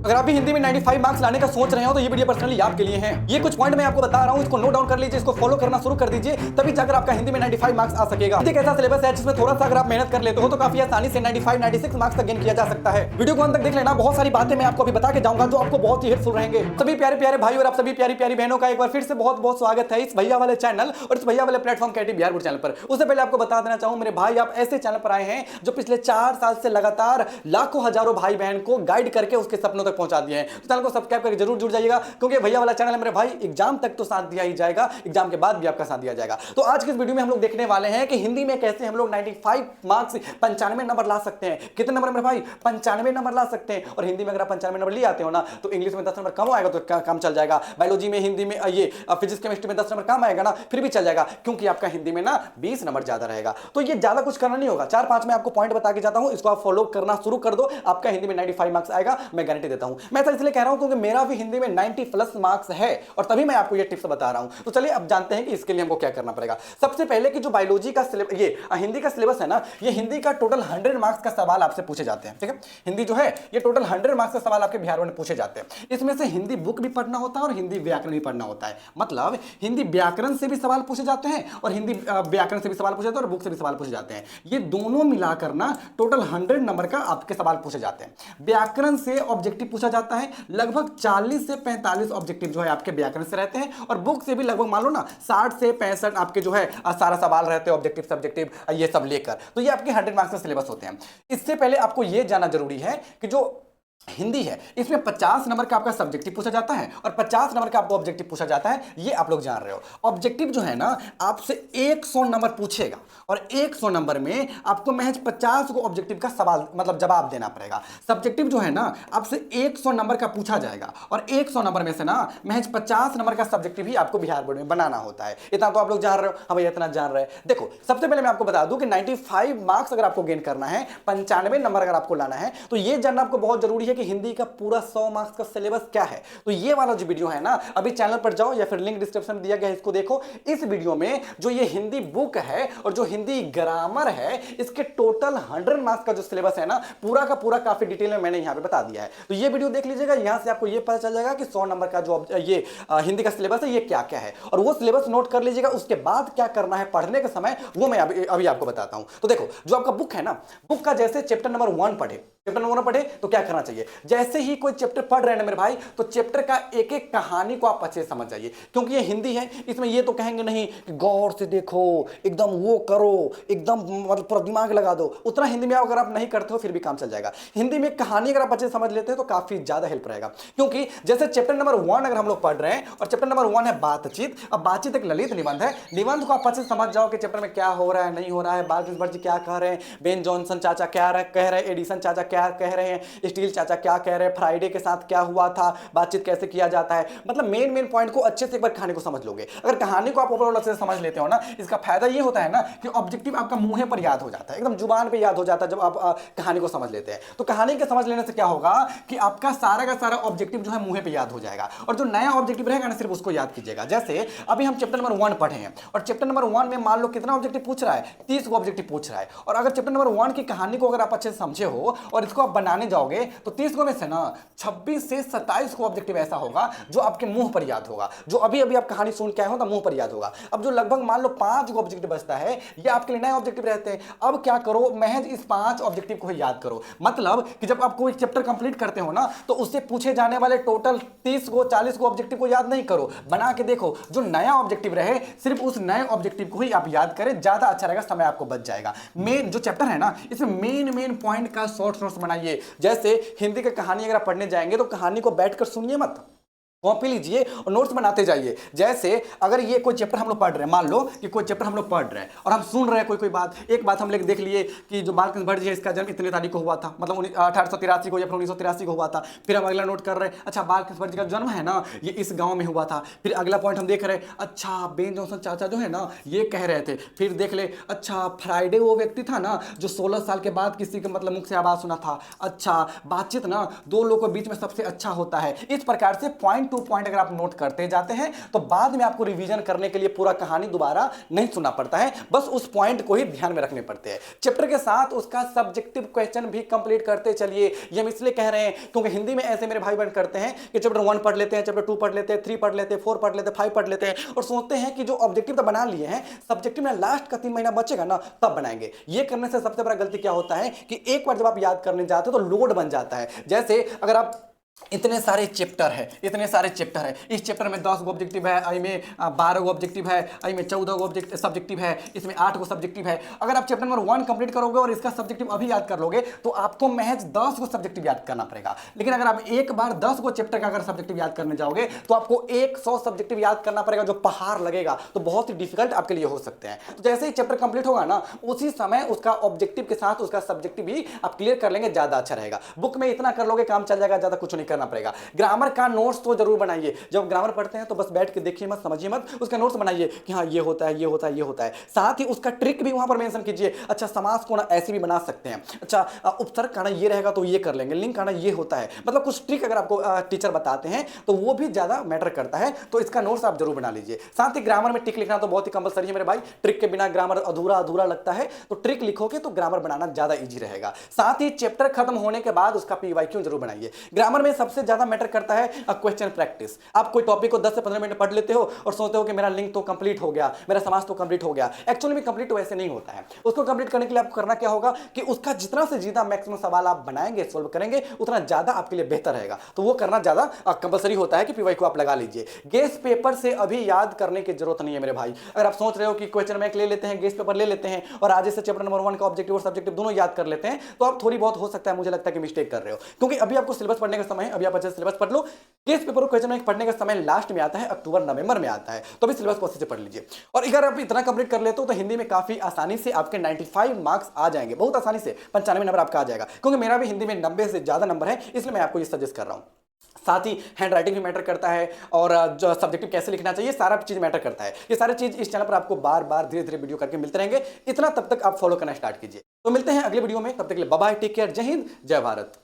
अगर आप भी हिंदी में 95 मार्क्स लाने का सोच रहे हो तो ये वीडियो पर्सनली आपके लिए है। ये कुछ पॉइंट मैं आपको बता रहा हूँ, इसको नोट डाउन कर लीजिए, इसको फॉलो करना शुरू कर दीजिए, तभी जाकर आपका हिंदी में 95 मार्क्स आ सकेगा। एक ऐसा सिलेबस है जिसमें थोड़ा सा अगर आप मेहनत कर लेते हो तो काफी आसानी से 95 96 मार्क्स तक गेन किया जा सकता है। वीडियो को अंत तक देख लेना, बहुत सारी बातें मैं आपको अभी बता के जाऊंगा जो आपको बहुत ही हेल्पफुल रहेंगे। सभी प्यारे प्यारे भाई और आप सभी प्यारी प्यारी बहनों का एक बार फिर से बहुत बहुत स्वागत है इस भैया वाले चैनल और इस भैया वाले प्लेटफॉर्म केटी बिहार बोर्ड चैनल पर। उससे पहले आपको बता देना चाहूं मेरे भाई, आप ऐसे चैनल पर आए हैं जो पिछले 4 साल से लगातार लाखों हजारों भाई बहन को गाइड करके उसके सपनों तक पहुंचा दिए हैं। तो चैनल को सब्सक्राइब करके जरूर जुड़ जाइएगा, क्योंकि भैया वाला चैनल है मेरे भाई, एग्जाम तक तो साथ दिया ही जाएगा, एग्जाम के बाद भी आपका साथ दिया जाएगा। तो आज की इस वीडियो में हम लोग देखने वाले हैं कि हिंदी में कैसे हम लोग 95 मार्क्स 95 नंबर ला सकते हैं। कितने नंबर मेरे भाई? 95 नंबर ला सकते हैं। और हिंदी में अगर आप 95 नंबर ले आते हो ना तो इंग्लिश में 10 नंबर कम आएगा तो काम चल जाएगा, बायोलॉजी में हिंदी में ये फिजिक्स केमिस्ट्री में 10 नंबर कम आएगा ना फिर भी चल जाएगा, क्योंकि आपका हिंदी में ना 20 नंबर ज्यादा रहेगा। तो ये ज्यादा कुछ करना नहीं होगा, 4-5 मैं आपको पॉइंट बता के जाता हूं, इसको आप फॉलो करना शुरू कर दो, आपका हिंदी में 95 मार्क्स आएगा, मैं गारंटी देता हूं। मैं ऐसा इसलिए कह रहा हूं क्योंकि मेरा भी हिंदी में 90 प्लस मार्क्स है और तभी मैं आपको ये टिप्स बता रहा हूं। तो चलिए अब जानते हैं कि इसके लिए हमको क्या करना पड़ेगा। सबसे पहले कि जो बायोलॉजी का ये हिंदी का सिलेबस है ना, ये हिंदी का टोटल 100 मार्क्स का सवाल आपसे पूछे जाते हैं। ठीक है, हिंदी जो है ये टोटल 100 मार्क्स का सवाल आपके बिहार में पूछे जाते हैं। इसमें से हिंदी बुक भी पढ़ना होता है और हिंदी व्याकरण भी पढ़ना होता है। मतलब हिंदी व्याकरण से भी सवाल पूछे जाते हैं और हिंदी व्याकरण से भी सवाल पूछे जाते हैं और बुक से भी सवाल पूछे जाते हैं। ये दोनों मिलाकर ना टोटल 100 नंबर का आपके सवाल पूछे जाते हैं। व्याकरण से ऑब्जेक्टिव पूछा जाता है, लगभग 40 से 45 ऑब्जेक्टिव जो है आपके व्याकरण से रहते हैं और बुक से भी लगभग मान लो ना 60 से 65 आपके जो है सारा सवाल रहते हैं, ऑब्जेक्टिव सब्जेक्टिव ये सब लेकर। तो ये आपके 100 मार्क्स का सिलेबस होते हैं। इससे पहले आपको ये जानना जरूरी है कि जो हिंदी है इसमें 50 नंबर का आपका सब्जेक्टिव पूछा जाता है और 50 नंबर का आपको ऑब्जेक्टिव पूछा जाता है, ये आप लोग जान रहे हो। ऑब्जेक्टिव जो है ना आपसे 100 नंबर पूछेगा और 100 नंबर में आपको महज 50 को ऑब्जेक्टिव का सवाल मतलब जवाब देना पड़ेगा। सब्जेक्टिव जो है ना आपसे 100 नंबर का पूछा जाएगा और 100 नंबर में से ना महज 50 नंबर का सब्जेक्टिव ही आपको बिहार बोर्ड में बनाना होता है। इतना तो आप लोग जान रहे हो। हाँ भैया इतना जान रहे हैं। देखो सबसे पहले मैं आपको बता दूं कि 95 मार्क्स अगर आपको गेन करना है, 95 नंबर अगर आपको लाना है, तो ये जानना आपको बहुत जरूरी है कि हिंदी का पूरा 100 मार्क्स का सिलेबस क्या है। तो ये वाला जो वीडियो है ना, अभी चैनल पर जाओ या फिर लिंक डिस्क्रिप्शन में दिया गया है, इसको देखो। इस वीडियो में जो ये हिंदी बुक है और जो हिंदी ग्रामर है, इसके टोटल 100 मार्क्स का जो सिलेबस है ना पूरा का पूरा काफी डिटेल में मैंने यहां पे बता दिया है। तो ये वीडियो देख लीजिएगा, यहां से आपको ये पता चल जाएगा कि 100 नंबर का जो ये हिंदी का सिलेबस है ये क्या क्या है, और वो सिलेबस नोट कर लीजिएगा। उसके बाद क्या करना है पढ़ने के समय वो मैं अभी आपको बताता हूं। तो देखो जो आपका बुक है ना, बुक का जैसे चैप्टर नंबर 1 पढ़े, चैप्टर नंबर 1 पढ़े तो क्या करना चाहिए, जैसे ही कोई चैप्टर पढ़ रहे हैं ना मेरे भाई, तो चैप्टर का एक एक कहानी को आप अच्छे से समझ जाइए, क्योंकि ये हिंदी है, इसमें ये तो कहेंगे नहीं कि गौर से देखो, एकदम वो करो, एकदम मतलब पूरा दिमाग लगा दो। उतना हिंदी में अगर आप नहीं करते हो फिर भी काम चल जाएगा। हिंदी में कहानी अगर आप अच्छे से समझ लेते हैं तो काफी ज्यादा हेल्प रहेगा, क्योंकि जैसे चैप्टर नंबर 1 अगर हम लोग पढ़ रहे हैं और चैप्टर नंबर 1 है बातचीत। अब बातचीत एक ललित निबंध है, निबंध को आप अच्छे से समझ जाओ कि चैप्टर में क्या हो रहा है नहीं हो रहा है, बार्किंसबर्ग जी क्या कह रहे हैं, बेन जॉनसन चाचा क्या कह रहे हैं, एडिसन चाचा क्या कह रहे हैं, स्टील चाचा क्या कह रहे हैं, फ्राइडे के साथ क्या हुआ था, बातचीत कैसे किया जाता है। मतलब मेन पॉइंट को अच्छे से एक बार कहानी को समझ लोगे। अगर कहानी को आप ओवरऑल अच्छे से समझ लेते हो ना, इसका फायदा ये होता है ना कि ऑब्जेक्टिव आपका मुंह पर याद हो जाता है, एकदम जुबान पे याद हो जाता है जब आप कहानी को समझ लेते हैं। तो कहानी के समझ लेने से क्या होगा कि आपका सारा का सारा ऑब्जेक्टिव जो है मुंह पे याद हो जाएगा, और जो नया ऑब्जेक्टिव रहेगा ना सिर्फ उसको याद कीजिएगा। जैसे अभी हम चैप्टर नंबर 1 पढ़े हैं और चैप्टर नंबर 1 में मान लो कितना ऑब्जेक्टिव पूछ रहा है, 30 को ऑब्जेक्टिव पूछ रहा है, और अगर चैप्टर नंबर 1 की कहानी को अगर आप अच्छे से समझे हो और इसको आप बनाने जाओगे तो 30 को में से ना 26 से 27 को ऑब्जेक्टिव ऐसा होगा जो आपके मुंह पर याद होगा, जो अभी अभी आप कहानी सुन के आए हो तो मुंह पर याद होगा। अब जो लगभग मान लो 5 को ऑब्जेक्टिव बचता है, ये आपके लिए नए ऑब्जेक्टिव रहते हैं। अब क्या करो, महज इस 5 ऑब्जेक्टिव को ही याद करो। मतलब कि जब आप कोई चैप्टर कंप्लीट करते हो ना तो उससे पूछे जाने वाले टोटल 30 को 40 को ऑब्जेक्टिव को याद नहीं करो, बना के देखो जो नया ऑब्जेक्टिव रहे सिर्फ उस नए ऑब्जेक्टिव को ही आप याद करें, ज्यादा अच्छा रहेगा, समय आपको बच जाएगा। मेन जो चैप्टर है ना इसमें मेन पॉइंट का शॉर्ट नोट्स बनाइए। जैसे हिंदी की कहानी अगर आप पढ़ने जाएंगे तो कहानी को बैठकर सुनिए मत, कॉपी लीजिए और नोट्स बनाते जाइए। जैसे अगर ये कोई चैप्टर हम लोग पढ़ रहे हैं, मान लो कि कोई चैप्टर हम लोग पढ़ रहे हैं और हम सुन रहे हैं कोई बात, एक बात हम लोग देख लिए कि जो बार्किंसबर्ग जी है इसका जन्म इतने तारीख को हुआ था, मतलब 1883 को या फिर 1983 को हुआ था। फिर हम अगला नोट कर रहे हैं, अच्छा बार्किंसबर्ग जी का जन्म है ना ये इस गाँव में हुआ था। फिर अगला पॉइंट हम देख रहे हैं, अच्छा बेन जॉनसन चाचा जो है ना ये कह रहे थे। फिर देख ले, अच्छा फ्राइडे वो व्यक्ति था ना जो 16 साल के बाद किसी के मतलब मुख से आवाज सुना था। अच्छा बातचीत ना 2 लोगों के बीच में सबसे अच्छा होता है। इस प्रकार से पॉइंट टू पॉइंट अगर आप नोट करते जाते हैं तो बाद में आपको रिवीजन करने के लिए पूरा कहानी दोबारा नहीं सुनना पड़ता है, बस उस पॉइंट को ही ध्यान में रखने पड़ते हैं। चैप्टर के साथ उसका सब्जेक्टिव क्वेश्चन भी कंप्लीट करते चलिए। ये हम इसलिए कह रहे हैं क्योंकि हिंदी में ऐसे मेरे भाई बहन करते हैं कि चैप्टर 1 पढ़ लेते हैं, चैप्टर 2 पढ़ लेते हैं, 3 पढ़ लेते हैं, 4 पढ़ लेते हैं, 5 पढ़ लेते हैं और सोचते हैं कि जो ऑब्जेक्टिव तो बना लिए हैं, सब्जेक्टिव में लास्ट का 3 महीना बचेगा ना तब बनाएंगे। ये करने से सबसे बड़ा गलती क्या होता है कि एक बार जब आप याद करने जाते हो तो लोड बन जाता है। जैसे अगर आप इतने सारे चैप्टर है, इस चैप्टर में 10 गो ऑब्जेक्टिव है, आई में 12 गो ऑब्जेक्टिव है, आई में 14 गो सब्जेक्टिव है, इसमें 8 गो सब्जेक्टिव है। अगर आप चैप्टर नंबर 1 कंप्लीट करोगे और इसका सब्जेक्टिव अभी याद कर लोगे तो आपको महज 10 गो सब्जेक्टिव याद करना पड़ेगा। लेकिन अगर आप एक बार 10 गो चैप्टर का अगर सब्जेक्टिव याद करने जाओगे तो आपको 100 सब्जेक्टिव याद करना पड़ेगा, जो पहाड़ लगेगा, तो बहुत ही डिफिकल्ट आपके लिए हो सकते हैं। तो जैसे ही चैप्टर कंप्लीट होगा ना, उसी समय उसका ऑब्जेक्टिव के साथ उसका सब्जेक्टिव भी आप क्लियर कर लेंगे, ज्यादा अच्छा रहेगा। बुक में इतना कर लोगे काम चल जाएगा, ज्यादा कुछ नहीं करना पड़ेगा। ग्रामर का नोट्स तो जरूर बनाइए। जब ग्रामर पढ़ते हैं तो बस बैठ के देखिए मत, समझिए मत, उसका नोट्स बनाइए कि हाँ ये होता है, ये होता है, ये होता है। साथ ही उसका ट्रिक भी वहां पर मेंशन कीजिए। अच्छा, समास को ना ऐसे भी बना सकते हैं, अच्छा उपसर्ग का ना ये रहेगा तो ये कर लेंगे, लिंक का ना ये होता है। मतलब कुछ ट्रिक अगर आपको टीचर बताते हैं तो वो भी ज्यादा मैटर करता है, तो इसका नोट्स आप जरूर बना लीजिए। साथ ही ग्रामर में ट्रिक लिखना तो बहुत ही कंपलसरी है मेरे भाई। ट्रिक के बिना ग्रामर अधूरा अधूरा लगता है, तो ट्रिक लिखोगे तो ग्रामर बनाना ज्यादा ईजी रहेगा। साथ ही चैप्टर खत्म होने के बाद उसका पीवाईक्यू जरूर बनाइए। ग्रामर में सबसे ज्यादा मैटर करता है क्वेश्चन प्रैक्टिस। आप कोई टॉपिक को 10 से 15 मिनट पढ़ लेते हो और सोचते हो कि मेरा लिंक तो कंप्लीट हो गया, मेरा समास तो कंप्लीट हो गया। एक्चुअली में कंप्लीट वैसे नहीं होता है। उसको कंप्लीट करने के लिए आपको करना क्या होगा कि उसका जितना से ज्यादा मैक्सिमम सवाल आप बनाएंगे, सोल्व करेंगे, उतना ज्यादा आपके लिए बेहतर रहेगा। तो वो करना ज्यादा कंपलसरी होता है कि पीवाई को आप लगा लीजिए। गेस पेपर से अभी याद करने की जरूरत नहीं है मेरे भाई। अगर आप सोच रहे हो कि क्वेश्चन बैंक ले लेते हैं, गेस पेपर ले लेते हैं और आज से चैप्टर नंबर 1 का ऑब्जेक्टिव और सब्जेक्टिव दोनों याद कर लेते हैं, तो आप थोड़ी बहुत हो सकता है, मुझे लगता है कि मिस्टेक कर रहे हो। क्योंकि अभी आपको सिलेबस पढ़ने का समय है, अभी आप अच्छे से सिलेबस पढ़ लो। केस पेपर और क्वेश्चन बैंक पढ़ने का समय लास्ट में आता है, अक्टूबर नवंबर में आता है, तो अभी सिलेबस को अच्छे से पढ़ लीजिए। और अगर आप इतना कंप्लीट कर लेते हो तो हिंदी में काफी आसानी से आपके 95 मार्क्स आ जाएंगे, बहुत आसानी से 95 नंबर आपका आ जाएगा। क्योंकि मेरा भी हिंदी में 90 से ज्यादा नंबर है, इसलिए मैं आपको ये सजेस्ट कर रहा हूं। साथ ही हैंड राइटिंग भी मैटर करता है और जो सब्जेक्टिव कैसे लिखना चाहिए, सारा चीज मैटर करता है। ये सारी चीज इस चैनल पर आपको बार बार धीरे धीरे वीडियो करके मिलते रहेंगे। इतना तब तक आप फॉलो करना स्टार्ट कीजिए। तो मिलते हैं अगले वीडियो में, तब तक के लिए बाय बाय, टेक केयर, जय हिंद, जय भारत।